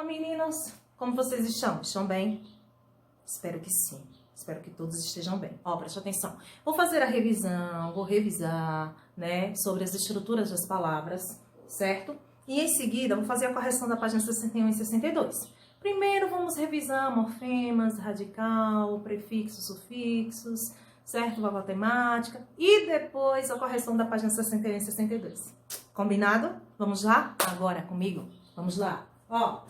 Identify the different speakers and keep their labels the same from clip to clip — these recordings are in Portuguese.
Speaker 1: Olá, meninos! Como vocês estão? Estão bem? Espero que sim. Espero que todos estejam bem. Ó, preste atenção. Vou fazer a revisão, vou revisar, né, sobre as estruturas das palavras, certo? E em seguida, vou fazer a correção da página 61 e 62. Primeiro, vamos revisar morfemas, radical, prefixos, sufixos, certo? Vogal temática. E depois, a correção da página 61 e 62. Combinado? Vamos lá? Agora comigo? Vamos lá. Ó,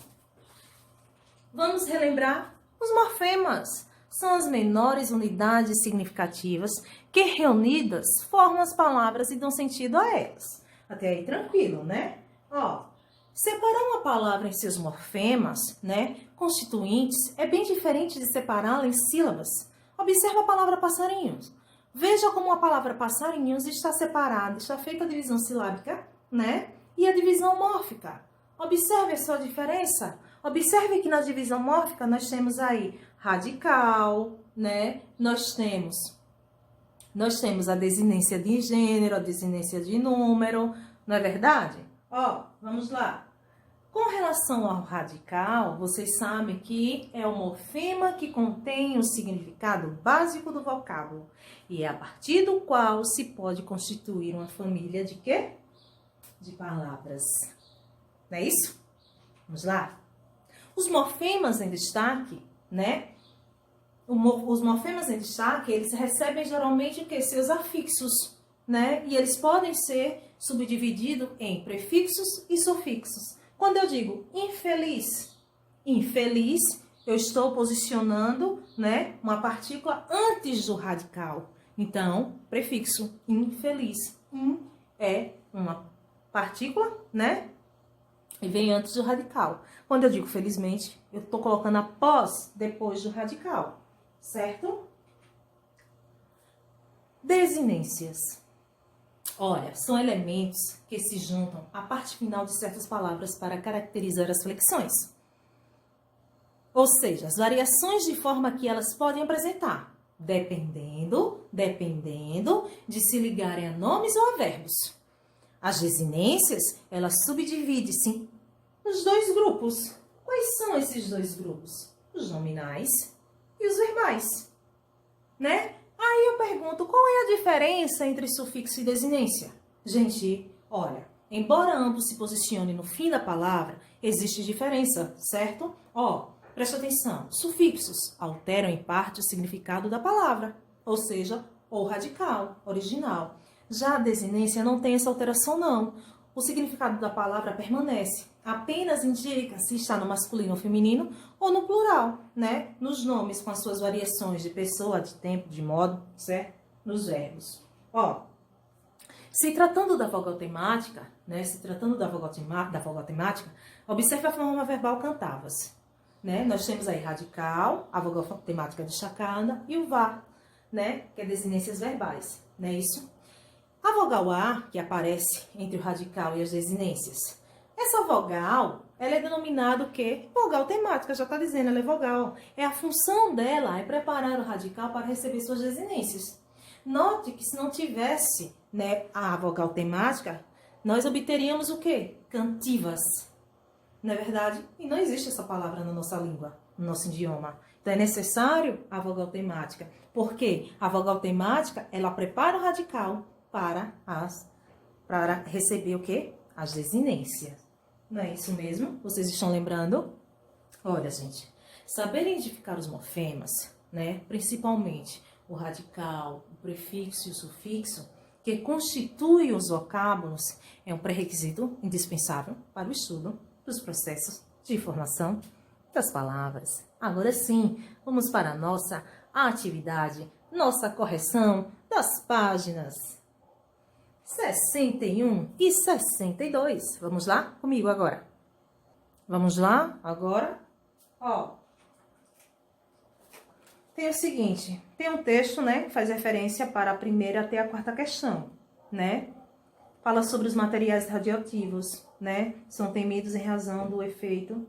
Speaker 1: vamos relembrar os morfemas. São as menores unidades significativas que, reunidas, formam as palavras e dão sentido a elas. Até aí tranquilo, né? Ó, separar uma palavra em seus morfemas, né, constituintes, é bem diferente de separá-la em sílabas. Observe a palavra passarinhos. Veja como a palavra passarinhos está separada, está feita a divisão silábica, né, e a divisão mórfica. Observe a sua diferença. Observe que na divisão mórfica nós temos aí radical, né? Nós temos a desinência de gênero, a desinência de número, não é verdade? Ó, vamos lá. Com relação ao radical, vocês sabem que é o morfema que contém o significado básico do vocábulo e é a partir do qual se pode constituir uma família de quê? De palavras. Não é isso? Vamos lá? Os morfemas em destaque, né? Os morfemas em destaque, eles recebem geralmente o que? Seus afixos, né? E eles podem ser subdivididos em prefixos e sufixos. Quando eu digo infeliz, eu estou posicionando, né, uma partícula antes do radical. Então, prefixo infeliz. É uma partícula, né? E vem antes do radical. Quando eu digo felizmente, eu estou colocando após, depois do radical. Certo? Desinências. Olha, são elementos que se juntam à parte final de certas palavras para caracterizar as flexões. Ou seja, as variações de forma que elas podem apresentar, dependendo de se ligarem a nomes ou a verbos. As desinências, elas subdividem-se nos dois grupos. Quais são esses dois grupos? Os nominais e os verbais, né? Aí eu pergunto, qual é a diferença entre sufixo e desinência? Gente, olha, embora ambos se posicionem no fim da palavra, existe diferença, certo? Ó, presta atenção, sufixos alteram em parte o significado da palavra, ou seja, o radical, original. Já a desinência não tem essa alteração, não. O significado da palavra permanece. Apenas indica se está no masculino ou feminino ou no plural, né? Nos nomes com as suas variações de pessoa, de tempo, de modo, certo? Nos verbos. Ó, se tratando da vogal temática, né? Observe a forma verbal cantavas, né? Nós temos aí radical, a vogal temática destacada e o VAR, né? Que é desinências verbais, não é isso? A vogal A, que aparece entre o radical e as desinências, essa vogal, ela é denominada o quê? Vogal temática, já está dizendo, ela é vogal. A função dela é preparar o radical para receber suas desinências. Note que se não tivesse, né, a vogal temática, nós obteríamos o quê? Cantivas. Não é verdade? E não existe essa palavra na nossa língua, no nosso idioma. Então é necessário a vogal temática. Por quê? A vogal temática, ela prepara o radical para receber o quê? As desinências. Não é isso mesmo? Vocês estão lembrando? Olha, gente, saber identificar os morfemas, né? Principalmente o radical, o prefixo e o sufixo, que constituem os vocábulos, é um pré-requisito indispensável para o estudo dos processos de formação das palavras. Agora sim, vamos para a nossa atividade, nossa correção das páginas 61 e 62. Vamos lá comigo agora. Vamos lá agora. Ó, tem o seguinte, tem um texto, né, que faz referência para a primeira até a quarta questão, né? Fala sobre os materiais radioativos, né? São temidos em razão do efeito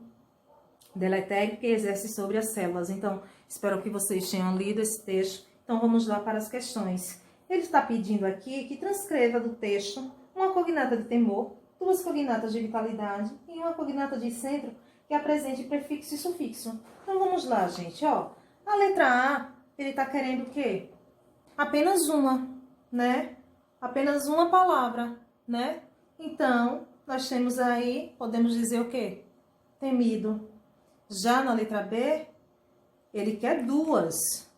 Speaker 1: deletério que exerce sobre as células. Então, espero que vocês tenham lido esse texto. Então, vamos lá para as questões. Ele está pedindo aqui que transcreva do texto uma cognata de temor, duas cognatas de vitalidade e uma cognata de centro que apresente prefixo e sufixo. Então, vamos lá, gente, ó. A letra A, ele tá querendo o quê? Apenas uma, né? Apenas uma palavra, né? Então, nós temos aí, podemos dizer o quê? Temido. Já na letra B, ele quer duas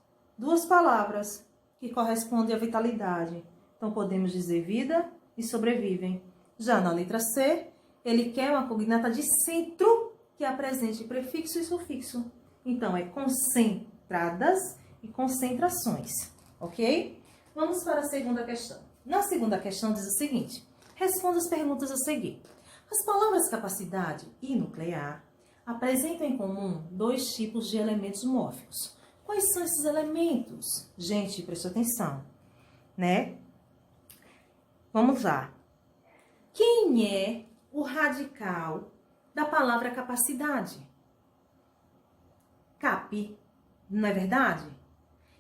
Speaker 1: palavras que correspondem à vitalidade. Então, podemos dizer vida e sobrevivem. Já na letra C, ele quer uma cognata de centro que apresente prefixo e sufixo. Então, é concentradas e concentrações, ok? Vamos para a segunda questão. Na segunda questão diz o seguinte: responda as perguntas a seguir. As palavras capacidade e nuclear apresentam em comum dois tipos de elementos mórficos. Quais são esses elementos? Gente, preste atenção, né? Vamos lá. Quem é o radical da palavra capacidade? Cap, não é verdade?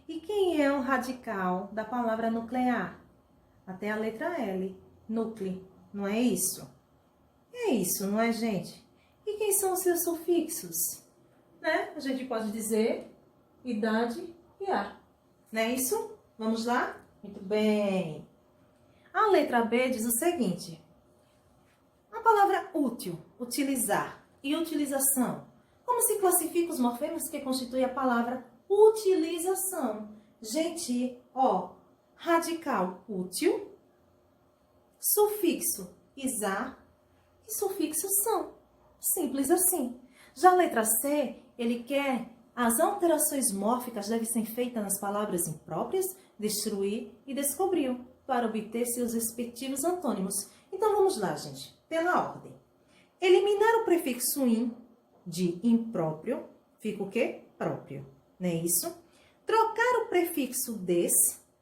Speaker 1: E quem é o radical da palavra nuclear? Até a letra L, núcleo, não é isso? É isso, não é, gente? E quem são os seus sufixos? Né? A gente pode dizer idade e a. Não é isso? Vamos lá? Muito bem. A letra B diz o seguinte: a palavra útil, utilizar e utilização. Como se classifica os morfemas que constituem a palavra utilização? Gente, ó, radical útil, sufixo isar e sufixo são. Simples assim. Já a letra C, ele quer as alterações mórficas devem ser feitas nas palavras impróprias, destruir e descobriu, para obter seus respectivos antônimos. Então vamos lá, gente, pela ordem. Eliminar o prefixo in de impróprio, fica o quê? Próprio, não é isso? Trocar o prefixo des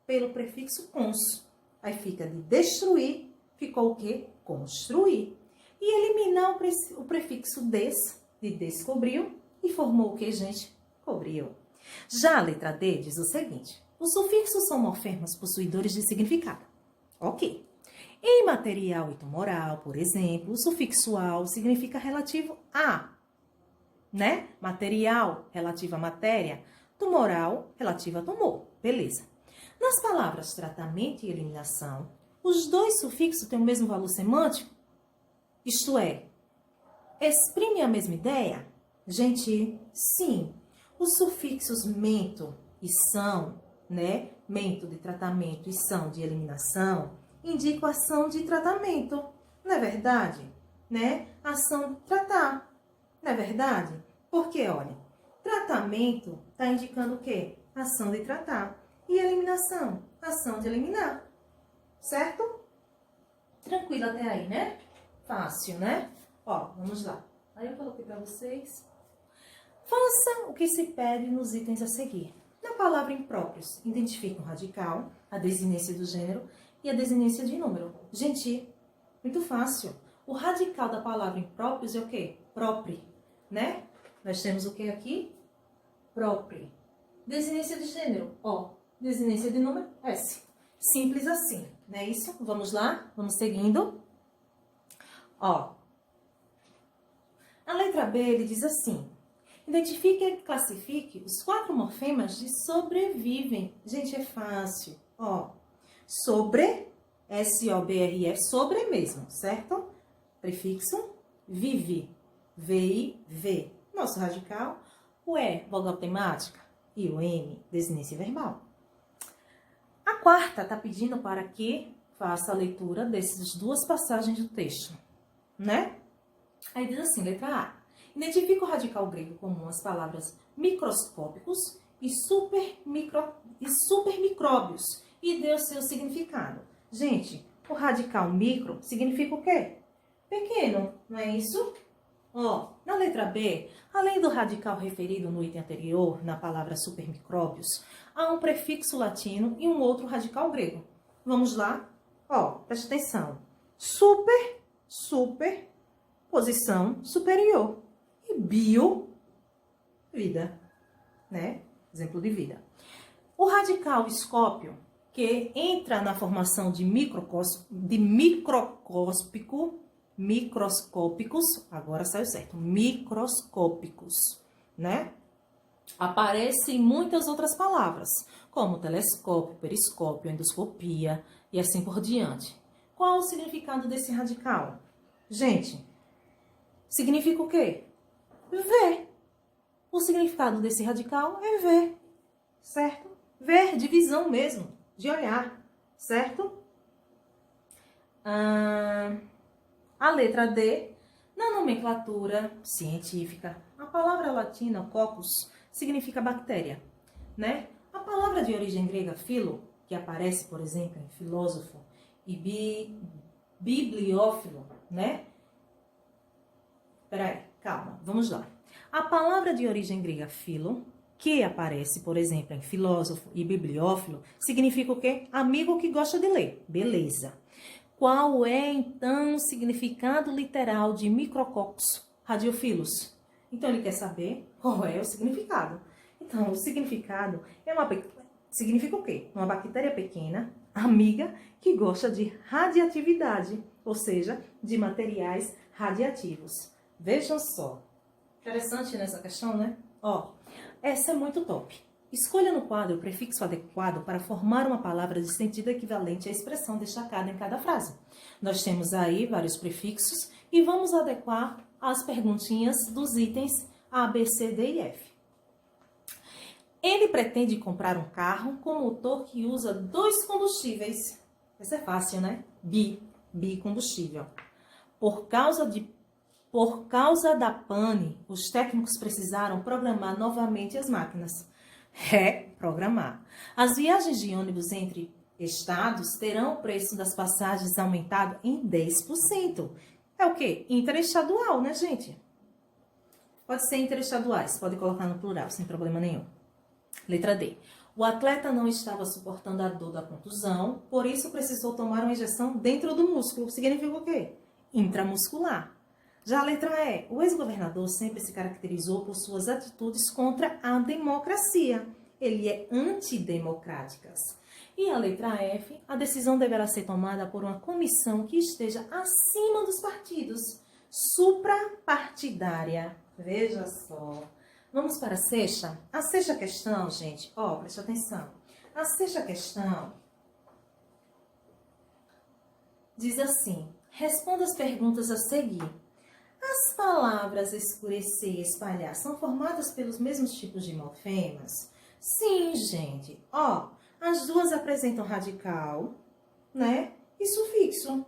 Speaker 1: pelo prefixo cons. Aí fica de destruir, ficou o quê? Construir. E eliminar o prefixo des, de descobriu, e formou o quê, gente? Cobriu. Já a letra D diz o seguinte: os sufixos são morfemas possuidores de significado. Ok. Em material e tumoral, por exemplo, o sufixo al significa relativo a, né? Material, relativo à matéria. Tumoral, relativo a tumor. Beleza. Nas palavras tratamento e eliminação, os dois sufixos têm o mesmo valor semântico? Isto é, exprime a mesma ideia? Gente, sim. Os sufixos mento e são, né? Mento de tratamento e são de eliminação, indicam ação de tratamento. Não é verdade? Né? Ação de tratar. Não é verdade? Porque, olha, tratamento está indicando o quê? Ação de tratar. E eliminação? Ação de eliminar. Certo? Tranquilo até aí, né? Fácil, né? Ó, vamos lá. Aí eu coloquei para vocês. Faça o que se pede nos itens a seguir. Na palavra impróprios, identifique o radical, a desinência do gênero e a desinência de número. Gente, muito fácil. O radical da palavra impróprios é o quê? Próprio, né? Nós temos o que aqui? Próprio. Desinência de gênero, ó. Desinência de número, S. Simples assim, não é isso? Vamos lá? Vamos seguindo. Ó. A letra B, ele diz assim: identifique e classifique os 4 morfemas de sobrevivem. Gente, é fácil. Ó, sobre, S-O-B-R-E, sobre mesmo, certo? Prefixo, vive, V-I-V. Nosso radical, o E, vogal temática, e o M, desinência verbal. A quarta está pedindo para que faça a leitura dessas 2 passagens do texto, né? Aí diz assim, letra A. Identifica o radical grego comum às palavras microscópicos e supermicróbios e dê o seu significado. Gente, o radical micro significa o quê? Pequeno, não é isso? Ó, na letra B, além do radical referido no item anterior, na palavra supermicróbios, há um prefixo latino e um outro radical grego. Vamos lá? Ó, preste atenção. Super, posição superior. E bio, vida, né? Exemplo de vida. O radical escópio, que entra na formação de microscópico, microscópicos, agora saiu certo, microscópicos, né? Aparece em muitas outras palavras, como telescópio, periscópio, endoscopia e assim por diante. Qual o significado desse radical? Gente, significa o quê? Ver. O significado desse radical é ver, certo? Ver, de visão mesmo, de olhar, certo? A letra D, na nomenclatura científica, a palavra latina coccus significa bactéria, né? A palavra de origem grega philo, que aparece, por exemplo, em filósofo e bibliófilo, né? Peraí, calma, vamos lá. A palavra de origem grega philo, que aparece, por exemplo, em filósofo e bibliófilo, significa o quê? Amigo que gosta de ler. Beleza. Qual é, então, o significado literal de micrococcus radiofilos? Então, ele quer saber qual é o significado. Então, o significado significa o quê? Uma bactéria pequena, amiga, que gosta de radiatividade, ou seja, de materiais radiativos. Vejam só. Interessante nessa questão, né? Ó, essa é muito top. Escolha no quadro o prefixo adequado para formar uma palavra de sentido equivalente à expressão destacada em cada frase. Nós temos aí vários prefixos e vamos adequar as perguntinhas dos itens A, B, C, D e F. Ele pretende comprar um carro com motor que usa 2 combustíveis. Essa é fácil, né? Bicombustível. Por causa da pane, os técnicos precisaram programar novamente as máquinas. Reprogramar. As viagens de ônibus entre estados terão o preço das passagens aumentado em 10%. É o quê? Interestadual, né, gente? Pode ser interestaduais, pode colocar no plural, sem problema nenhum. Letra D. O atleta não estava suportando a dor da contusão, por isso precisou tomar uma injeção dentro do músculo. Significa o quê? Intramuscular. Já a letra E. O ex-governador sempre se caracterizou por suas atitudes contra a democracia. Ele é antidemocráticas. E a letra F. A decisão deverá ser tomada por uma comissão que esteja acima dos partidos. Suprapartidária. Veja só. Vamos para a sexta? A sexta questão, gente, ó, preste atenção. A sexta questão diz assim: responda as perguntas a seguir. As palavras escurecer e espalhar são formadas pelos mesmos tipos de morfemas? Sim, gente. Ó, as duas apresentam radical, né? E sufixo.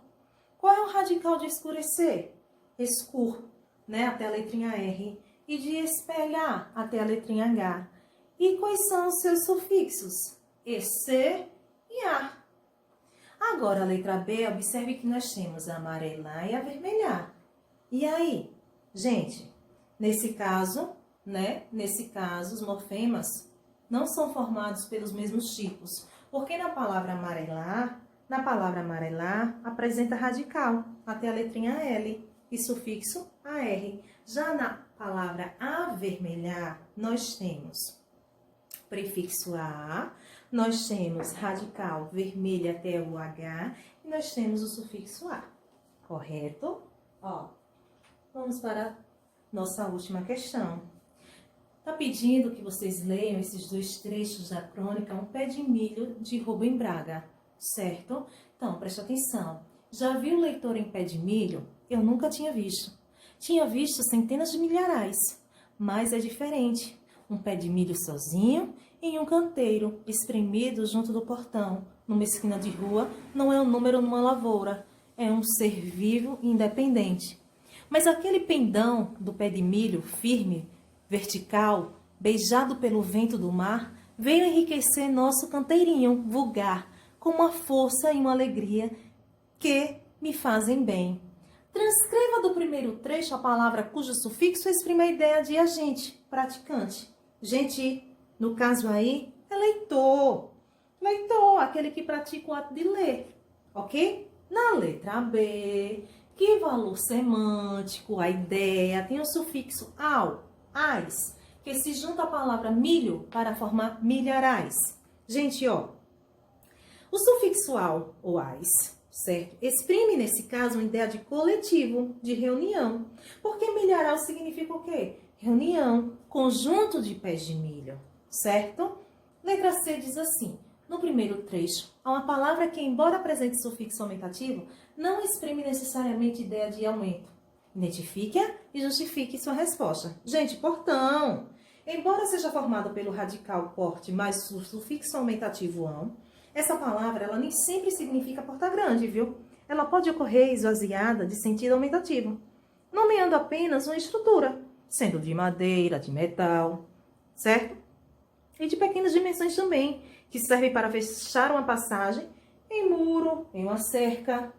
Speaker 1: Qual é o radical de escurecer? Escur, né? Até a letrinha R. E de espelhar até a letrinha H. E quais são os seus sufixos? EC e A. Agora, a letra B, observe que nós temos a amarelar e avermelhar. E aí? Gente, nesse caso, né? Nesse caso, os morfemas não são formados pelos mesmos tipos. Porque na palavra amarelar, apresenta radical até a letrinha L e sufixo AR. Já na palavra avermelhar, nós temos prefixo A, nós temos radical vermelho até o H e nós temos o sufixo A. Correto? Ó, vamos para a nossa última questão. Está pedindo que vocês leiam esses 2 trechos da crônica Um Pé de Milho de Rubem Braga, certo? Então, preste atenção. Já viu o leitor em pé de milho? Eu nunca tinha visto. Tinha visto centenas de milharais, mas é diferente. Um pé de milho sozinho em um canteiro, espremido junto do portão, numa esquina de rua, não é um número numa lavoura, é um ser vivo e independente. Mas aquele pendão do pé de milho, firme, vertical, beijado pelo vento do mar, veio enriquecer nosso canteirinho vulgar, com uma força e uma alegria que me fazem bem. Transcreva do primeiro trecho a palavra cujo sufixo exprime a ideia de agente, praticante. Gente, no caso aí, é leitor. Leitor, aquele que pratica o ato de ler, ok? Na letra B, que valor semântico, a ideia, tem o sufixo ao, ais, que se junta à palavra milho para formar milharais. Gente, ó, o sufixo ao ou ais certo? Exprime, nesse caso, uma ideia de coletivo, de reunião. Porque milharal significa o quê? Reunião, conjunto de pés de milho, certo? Letra C diz assim: no primeiro trecho, há uma palavra que, embora apresente sufixo aumentativo, não exprime necessariamente ideia de aumento. Identifique-a e justifique sua resposta. Gente, portão! Embora seja formado pelo radical porte mais o sufixo aumentativo ão, essa palavra ela nem sempre significa porta grande, viu? Ela pode ocorrer esvaziada de sentido aumentativo, nomeando apenas uma estrutura, sendo de madeira, de metal, certo? E de pequenas dimensões também, que servem para fechar uma passagem em muro, em uma cerca,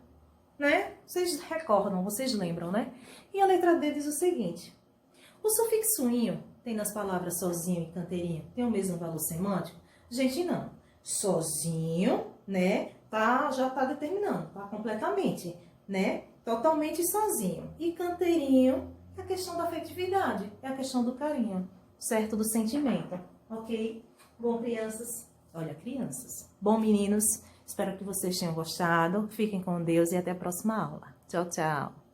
Speaker 1: né? Vocês recordam, vocês lembram, né? E a letra D diz o seguinte: o sufixo inho tem nas palavras sozinho e canteirinho tem o mesmo valor semântico? Gente, não. Sozinho, né? Já tá determinando, tá completamente, né? Totalmente sozinho. E canteirinho é a questão da afetividade, é a questão do carinho, certo? Do sentimento, ok? Bom, crianças. Olha, crianças. Bom, meninos. Espero que vocês tenham gostado. Fiquem com Deus e até a próxima aula. Tchau, tchau.